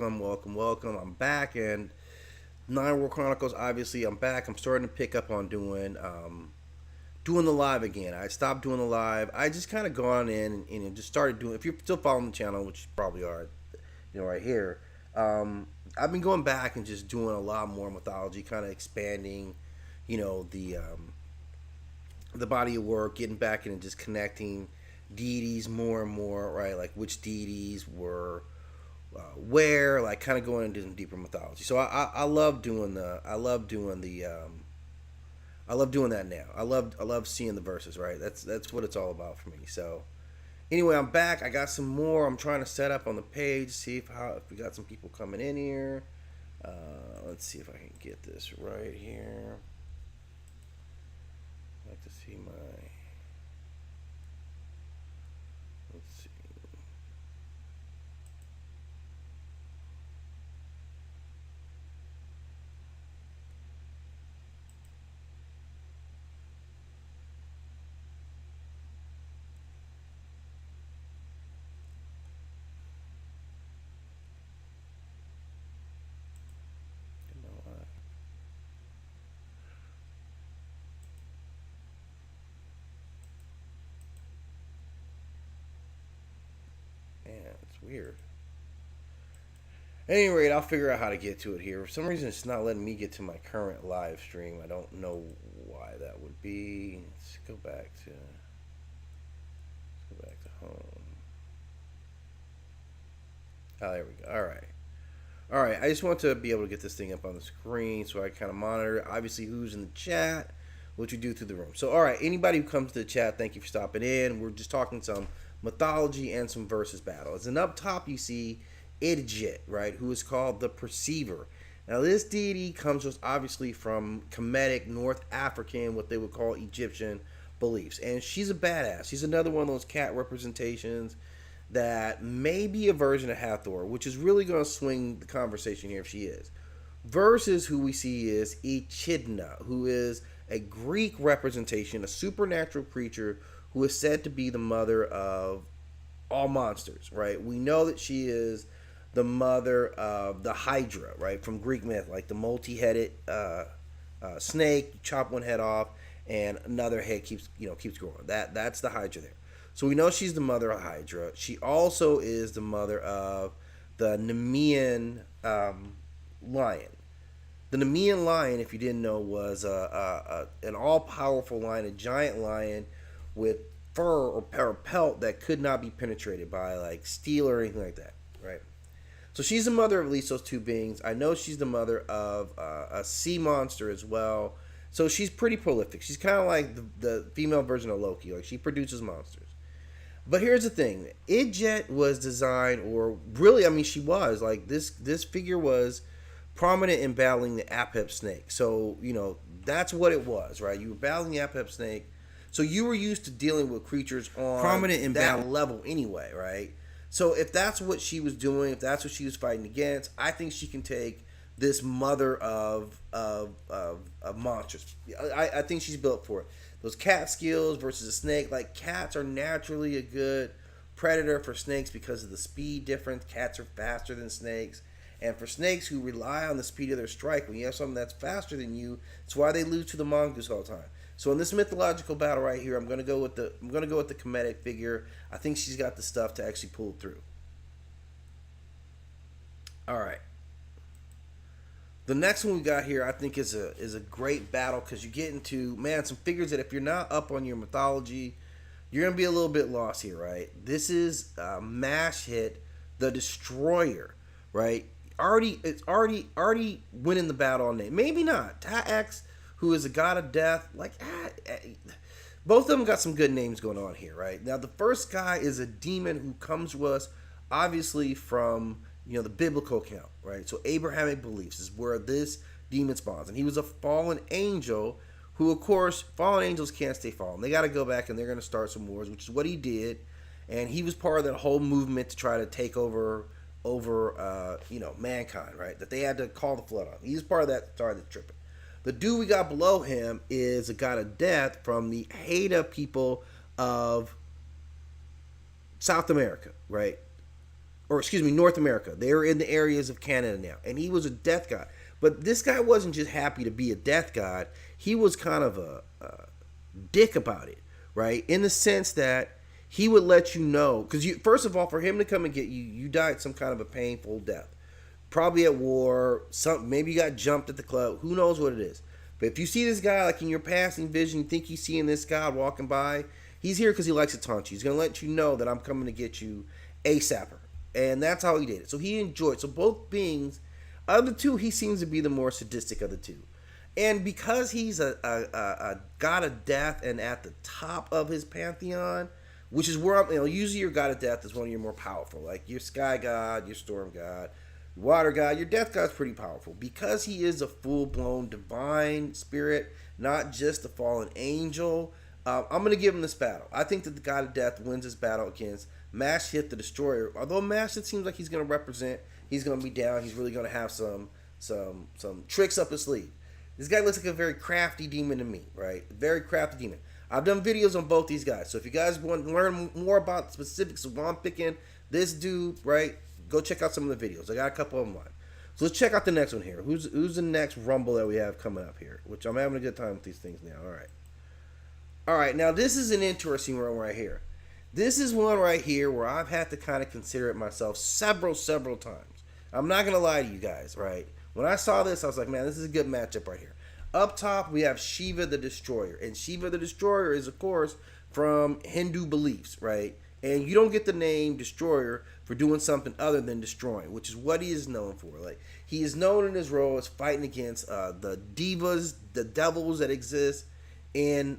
Welcome. I'm back, and Nine World Chronicles. Obviously, I'm back. I'm starting to pick up on doing the live again. I stopped doing the live. I just kind of gone in and just started doing. If you're still following the channel, which you probably are, right here. I've been going back and just doing a lot more mythology, kind of expanding, you know, the body of work, getting back in and just connecting deities more and more, right? Like which deities were where, like kind of going into some deeper mythology. So I love doing I love doing that now. I love seeing the verses, right? That's what it's all about for me. So anyway, I'm back. I got some more. I'm trying to set up on the page, see if we got some people coming in here. Let's see if I can get this right here. I'd like to see my. Let's see. You know what? Man, it's weird. At any rate, I'll figure out how to get to it here. For some reason, it's not letting me get to my current live stream. I don't know why that would be. Let's go back to home. Oh, there we go. All right. I just want to be able to get this thing up on the screen so I kind of monitor, obviously, who's in the chat, what you do through the room. So, all right, anybody who comes to the chat, thank you for stopping in. We're just talking some mythology and some versus battles. And up top, you see Idjit, right, who is called the Perceiver. Now, this deity comes just obviously from Kemetic, North African, what they would call Egyptian beliefs. And she's a badass. She's another one of those cat representations that may be a version of Hathor, which is really going to swing the conversation here if she is. Versus who we see is Echidna, who is a Greek representation, a supernatural creature who is said to be the mother of all monsters, right? We know that she is the mother of the Hydra, right, from Greek myth, like the multi-headed snake. You chop one head off, and another head keeps growing. That's the Hydra there. So we know she's the mother of Hydra. She also is the mother of the Nemean lion. The Nemean lion, if you didn't know, was an all-powerful lion, a giant lion with fur or pelt that could not be penetrated by like steel or anything like that, right? So she's the mother of at least those two beings. I know she's the mother of a sea monster as well. So she's pretty prolific. She's kind of like the female version of Loki. Like she produces monsters. But here's the thing: Idjet was designed, or really, I mean, she was like this figure was prominent in battling the Apep snake. So that's what it was, right? You were battling the Apep snake, so you were used to dealing with creatures on prominent in that level anyway, right? So if that's what she was doing, if that's what she was fighting against, I think she can take this mother of monsters. I think she's built for it. Those cat skills versus a snake. Like cats are naturally a good predator for snakes because of the speed difference. Cats are faster than snakes. And for snakes who rely on the speed of their strike, when you have something that's faster than you, it's why they lose to the mongoose all the time. So in this mythological battle right here, I'm gonna go with the Kemetic figure. I think she's got the stuff to actually pull it through. All right. The next one we got here, I think, is a great battle because you get into some figures that if you're not up on your mythology, you're gonna be a little bit lost here, right? This is Mash Hit, the Destroyer, right? Already winning the battle on name. Maybe not. Tax, who is a god of death, both of them got some good names going on here, right? Now the first guy is a demon who comes to us obviously from the biblical account, right? So Abrahamic beliefs is where this demon spawns, and he was a fallen angel who, of course, fallen angels can't stay fallen. They got to go back and they're going to start some wars, which is what he did, and he was part of that whole movement to try to take over mankind, right? That they had to call the flood on. He was part of that, started tripping. The dude we got below him is a god of death from the Haida people of South America, right? or excuse me, North America. They're in the areas of Canada now, and he was a death god. But this guy wasn't just happy to be a death god. He was kind of a dick about it, right? In the sense that he would let you know, because you, first of all, for him to come and get you, you died some kind of a painful death, probably at war. Maybe you got jumped at the club. Who knows what it is? But if you see this guy like in your passing vision, you think he's seeing this god walking by, he's here because he likes to taunt you. He's gonna let you know that I'm coming to get you ASAPer, and that's how he did it. So he enjoyed. So both beings, of the two, he seems to be the more sadistic of the two. And because he's a god of death and at the top of his pantheon, which is where I'm, usually your god of death is one of your more powerful, like your sky god, your storm god, water god. Your death god's pretty powerful because he is a full-blown divine spirit, not just a fallen angel. I'm going to give him this battle. I think that the god of death wins this battle against Mashith the Destroyer. Although Mashith seems like he's going to represent, he's going to be down, he's really going to have some tricks up his sleeve. This guy looks like a very crafty demon to me, right? Very crafty demon. I've done videos on both these guys. So if you guys want to learn more about the specifics of why I'm picking this dude, right, go check out some of the videos. I got a couple of them on. So let's check out the next one here. Who's the next Rumble that we have coming up here? Which I'm having a good time with these things now. All right. All right, now this is an interesting one right here. This is one right here where I've had to kind of consider it myself several times. I'm not going to lie to you guys, right? When I saw this, I was like, man, this is a good matchup right here. Up top, we have Shiva the Destroyer. And Shiva the Destroyer is, of course, from Hindu beliefs, right? And you don't get the name Destroyer for doing something other than destroying, which is what he is known for. Like, he is known in his role as fighting against the divas, the devils that exist in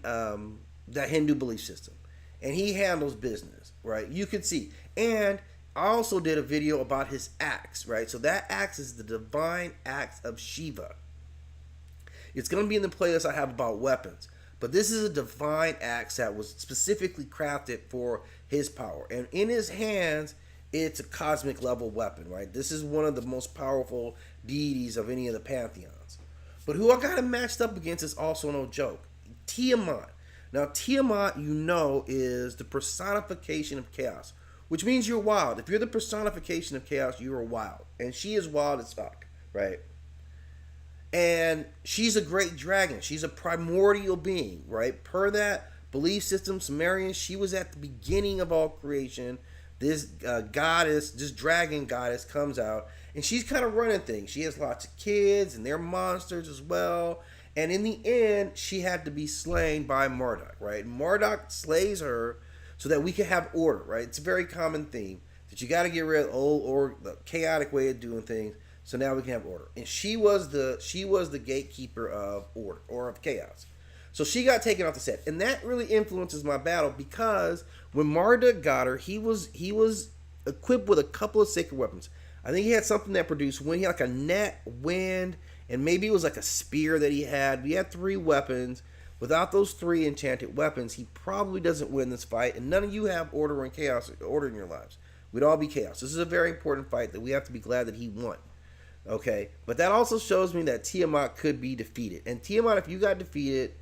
that Hindu belief system. And he handles business, right? You can see. And I also did a video about his axe, right? So that axe is the divine axe of Shiva. It's going to be in the playlist I have about weapons. But this is a divine axe that was specifically crafted for his power. And in his hands, it's a cosmic level weapon, right? This is one of the most powerful deities of any of the pantheons. But who I got him matched up against is also no joke. Tiamat. Now, Tiamat, is the personification of chaos, which means you're wild. If you're the personification of chaos, you are wild. And she is wild as fuck, right? And she's a great dragon. She's a primordial being, right? Per that belief system, Sumerian, she was at the beginning of all creation. This goddess, this dragon goddess comes out, and she's kind of running things. She has lots of kids, and they're monsters as well. And in the end, she had to be slain by Marduk, right? Marduk slays her so that we can have order, right? It's a very common theme that you got to get rid of old or the chaotic way of doing things, so now we can have order. And she was the gatekeeper of order or of chaos. So she got taken off the set, and that really influences my battle because when Marduk got her, he was equipped with a couple of sacred weapons. I think he had something that produced wind. He had like a net, wind, and maybe it was like a spear that he had. We had 3 weapons. Without those 3 enchanted weapons, he probably doesn't win this fight, and none of you have order and chaos, order in your lives. We'd all be chaos. This is a very important fight that we have to be glad that he won. Okay, but that also shows me that Tiamat could be defeated. And Tiamat, if you got defeated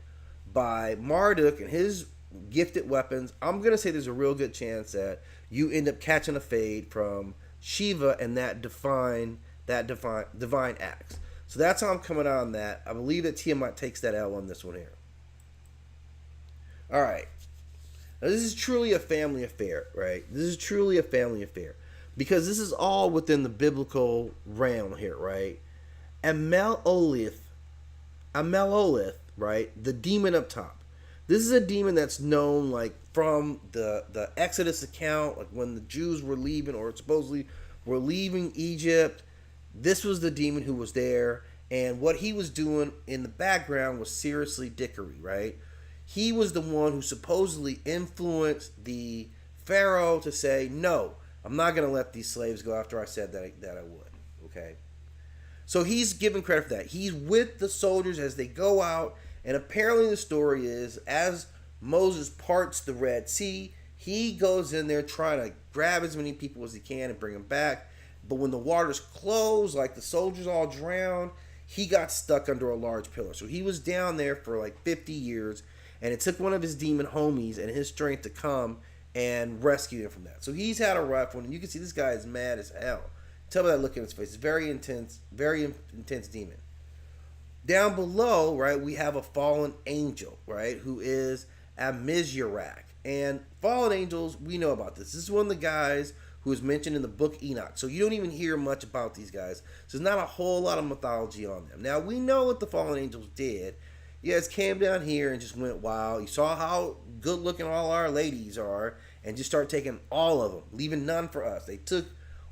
by Marduk and his gifted weapons, I'm gonna say there's a real good chance that you end up catching a fade from Shiva and that divine axe. So that's how I'm coming out on that. I believe that Tiamat takes that L on this one here. All right. Now, this is truly a family affair, right? This is truly a family affair because this is all within the biblical realm here, right? Amelolith, right? The demon up top. This is a demon that's known like from the Exodus account, like when the Jews were leaving or supposedly were leaving Egypt. This was the demon who was there, and what he was doing in the background was seriously dickery, right? He was the one who supposedly influenced the Pharaoh to say, no, I'm not going to let these slaves go after I said that I would, okay? So he's given credit for that. He's with the soldiers as they go out, and apparently the story is, as Moses parts the Red Sea, he goes in there trying to grab as many people as he can and bring them back. But when the waters close, like the soldiers all drowned, he got stuck under a large pillar. So he was down there for like 50 years, and it took one of his demon homies and his strength to come and rescue him from that. So he's had a rough one, and you can see this guy is mad as hell. Tell me that look in his face. It's very intense demon. Down below, right, we have a fallen angel, right, who is Amizyarak. And fallen angels, we know about this. This is one of the guys who is mentioned in the book Enoch. So you don't even hear much about these guys. So there's not a whole lot of mythology on them. Now, we know what the fallen angels did. You guys came down here and just went wild. You saw how good looking all our ladies are and just started taking all of them, leaving none for us. They took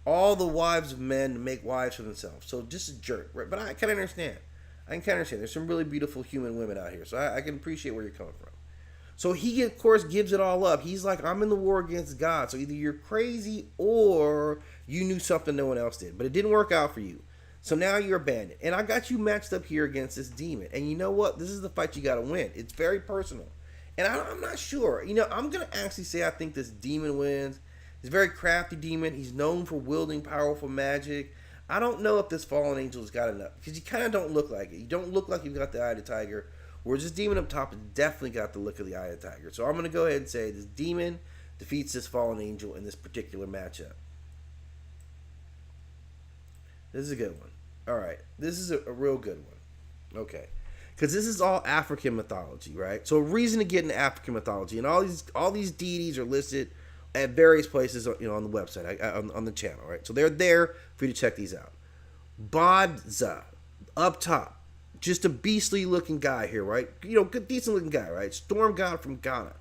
all the wives of men to make wives for themselves. So just a jerk, right? But I can understand. There's some really beautiful human women out here. So I can appreciate where you're coming from. So he, of course, gives it all up. He's like, I'm in the war against God. So either you're crazy or you knew something no one else did. But it didn't work out for you. So now you're abandoned. And I got you matched up here against this demon. And you know what? This is the fight you got to win. It's very personal. And I'm not sure. I'm going to actually say I think this demon wins. He's a very crafty demon. He's known for wielding powerful magic. I don't know if this fallen angel has got enough. Because you kind of don't look like it. You don't look like you've got the eye of the tiger. Whereas this demon up top has definitely got the look of the eye of the tiger. So I'm going to go ahead and say this demon defeats this fallen angel in this particular matchup. This is a good one. All right. This is a real good one. Okay. Because this is all African mythology, right? So a reason to get into African mythology. And all these deities are listed at various places, on the website, on the channel, right? So they're there for you to check these out. Bodza, up top. Just a beastly looking guy here, right? Good, decent looking guy, right? Storm god from Ghana.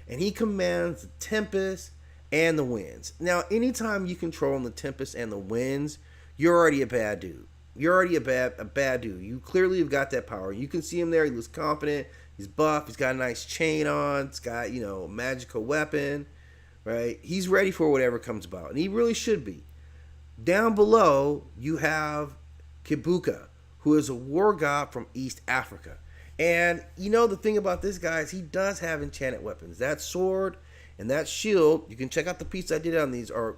And he commands the tempest and the winds. Now, anytime you control the tempest and the winds, you're already a bad dude. You're already a bad dude. You clearly have got that power. You can see him there. He looks confident. He's buff. He's got a nice chain on. He's got, a magical weapon, right? He's ready for whatever comes about. And he really should be. Down below, you have Kibuka, who is a war god from East Africa. And the thing about this guy is he does have enchanted weapons. That sword and that shield, you can check out the piece I did on these, are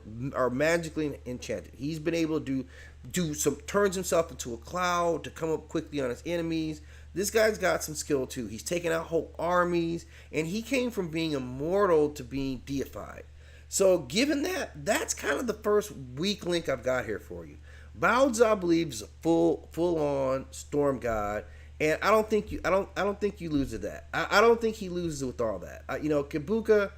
magically enchanted. He's been able to turns himself into a cloud to come up quickly on his enemies. This guy's got some skill too. He's taken out whole armies, and he came from being immortal to being deified. So given that, that's kind of the first weak link I've got here for you. Bowser, I believe, is a full-on storm god, and I don't think you lose to that. I don't think he loses with all that. Kibuka,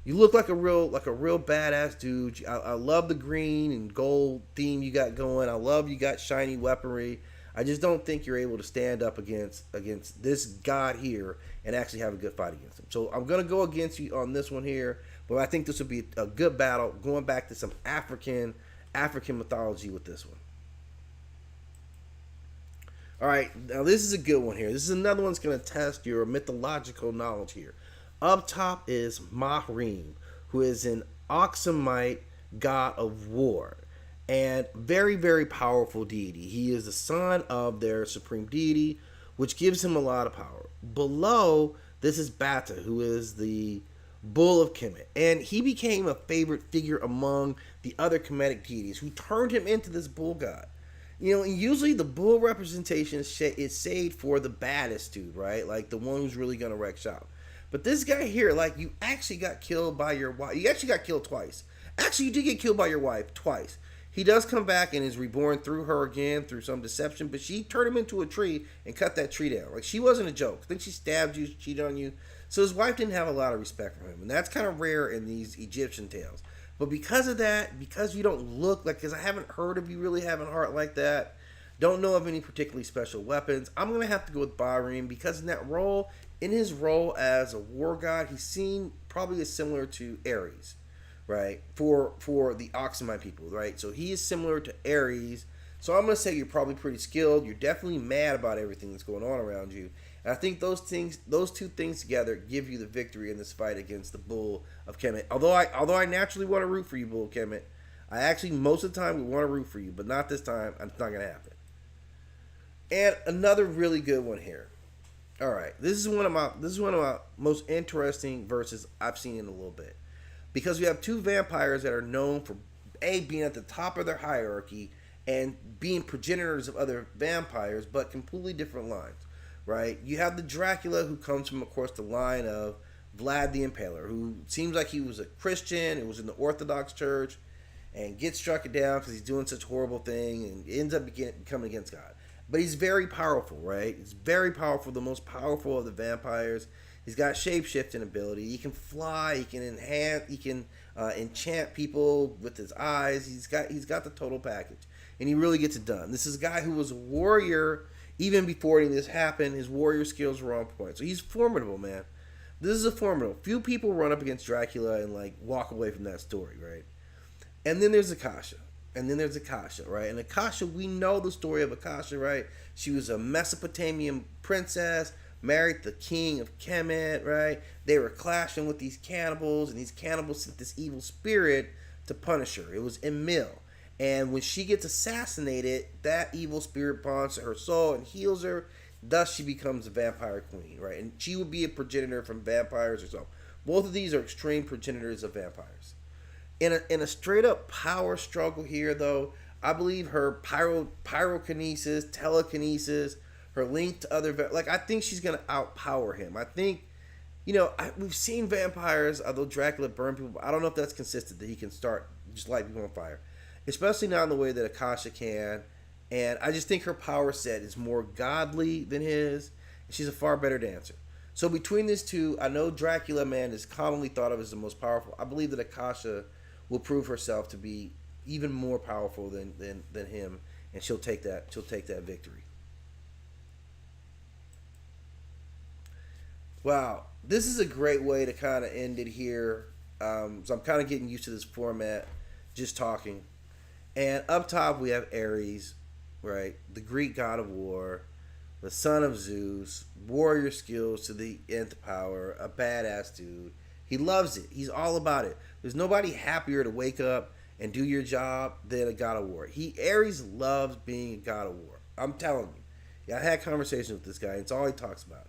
you look like a real badass dude. I love the green and gold theme you got going. I love you got shiny weaponry. I just don't think you're able to stand up against this god here and actually have a good fight against him. So I'm gonna go against you on this one here, but I think this will be a good battle. Going back to some African mythology with this one. All right, now this is a good one here. This is another one's going to test your mythological knowledge here. Up top is Mahrim, who is an Oxumite god of war and very, very powerful deity. He is the son of their supreme deity, which gives him a lot of power. Below, this is Bata, who is the bull of Kemet, and he became a favorite figure among the other Kemetic deities who turned him into this bull god. And usually the bull representation is saved for the baddest dude, right? Like the one who's really going to wreck shop. But this guy here, like, you actually got killed by your wife. You actually got killed twice. Actually, you did get killed by your wife twice. He does come back and is reborn through her again, through some deception, but she turned him into a tree and cut that tree down. Like, she wasn't a joke. I think she stabbed you, cheated on you. So his wife didn't have a lot of respect for him. And that's kind of rare in these Egyptian tales. But because of that, because you don't look like, because I haven't heard of you really having a heart like that, don't know of any particularly special weapons, I'm going to have to go with Bahrain, because in his role as a war god, he's seen probably as similar to Ares, right? For the Oxumite people, right? So he is similar to Ares. So I'm going to say you're probably pretty skilled. You're definitely mad about everything that's going on around you. And I think those two things together give you the victory in this fight against the Bull of Kemet. Although I naturally want to root for you, Bull of Kemet, I actually most of the time would want to root for you, but not this time. It's not going to happen. And another really good one here. All right, this is one of my most interesting verses I've seen in a little bit, because we have two vampires that are known for being at the top of their hierarchy and being progenitors of other vampires, but completely different lines. Right? You have the Dracula, who comes from, of course, the line of Vlad the Impaler, who seems like he was a Christian, who was in the Orthodox Church, and gets struck down because he's doing such a horrible thing and ends up coming against God. But he's very powerful, right? He's very powerful, the most powerful of the vampires. He's got shape-shifting ability. He can fly. He can enchant people with his eyes. He's got the total package, and he really gets it done. This is a guy who was a warrior even before any of this happened. His warrior skills were on point, so he's formidable, man. This is a formidable. Few people run up against Dracula and like walk away from that story, right? And then there's Akasha. And then there's Akasha, right? And Akasha, we know the story of Akasha, right? She was a Mesopotamian princess, married the king of Kemet, right? They were clashing with these cannibals, and these cannibals sent this evil spirit to punish her. It was Emil. And when she gets assassinated, that evil spirit bonds to her soul and heals her. Thus, she becomes a vampire queen, right? And she would be a progenitor from vampires herself. Both of these are extreme progenitors of vampires. In a straight up power struggle here, though, I believe her pyrokinesis, telekinesis, her link to other like I think she's gonna outpower him. I think, we've seen vampires, although Dracula burned people. I don't know if that's consistent that he can start just light people on fire, especially not in the way that Akasha can. And I just think her power set is more godly than his. And she's a far better dancer. So between these two, I know Dracula, man, is commonly thought of as the most powerful. I believe that Akasha will prove herself to be even more powerful than him, and she'll take that victory. Wow, this is a great way to kind of end it here. So I'm kind of getting used to this format, just talking. And up top we have Ares, right? The Greek god of war, the son of Zeus, warrior skills to the nth power, a badass dude. He loves it. He's all about it. There's nobody happier to wake up and do your job than a god of war. Ares loves being a god of war. I'm telling you. Yeah, I had conversations with this guy. It's all he talks about.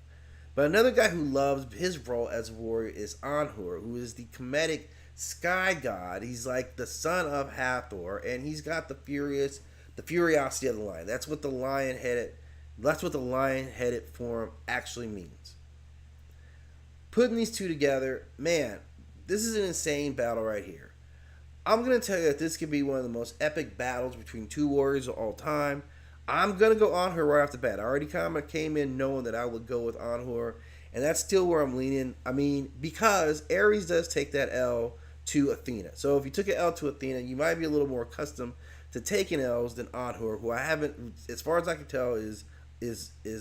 But another guy who loves his role as a warrior is Anhur, who is the Kemetic sky god. He's like the son of Hathor, and he's got the furiosity of the lion. That's what the lion-headed form actually means. Putting these two together, man, this is an insane battle right here. I'm going to tell you that this could be one of the most epic battles between two warriors of all time. I'm going to go Anhur right off the bat. I already kind of came in knowing that I would go with Anhur, and that's still where I'm leaning. I mean, because Ares does take that L to Athena. So if you took an L to Athena, you might be a little more accustomed to taking L's than Anhur, who I haven't, as far as I can tell, is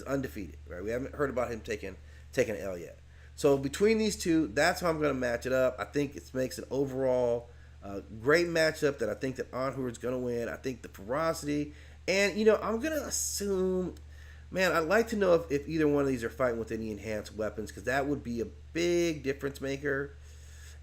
undefeated. Right? We haven't heard about him taking an L yet. So between these two, that's how I'm going to match it up. I think it makes an overall great matchup that I think that Anhur is going to win. I think the ferocity, and I'm going to assume, man, I'd like to know if either one of these are fighting with any enhanced weapons, because that would be a big difference maker.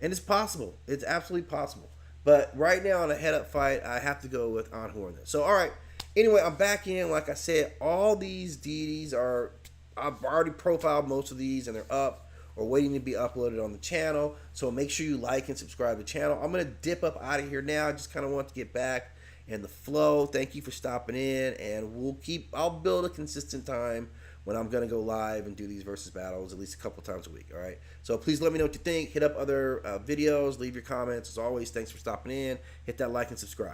And it's possible. It's absolutely possible. But right now in a head-up fight, I have to go with Anhur. So, all right. Anyway, I'm back in. Like I said, all these deities I've already profiled most of these, and they're up or waiting to be uploaded on the channel. So make sure you like and subscribe to the channel. I'm going to dip up out of here now. I just kind of want to get back in the flow. Thank you for stopping in, and I'll build a consistent time when I'm going to go live and do these versus battles at least a couple times a week, all right? So please let me know what you think. Hit up other videos. Leave your comments. As always, thanks for stopping in. Hit that like and subscribe.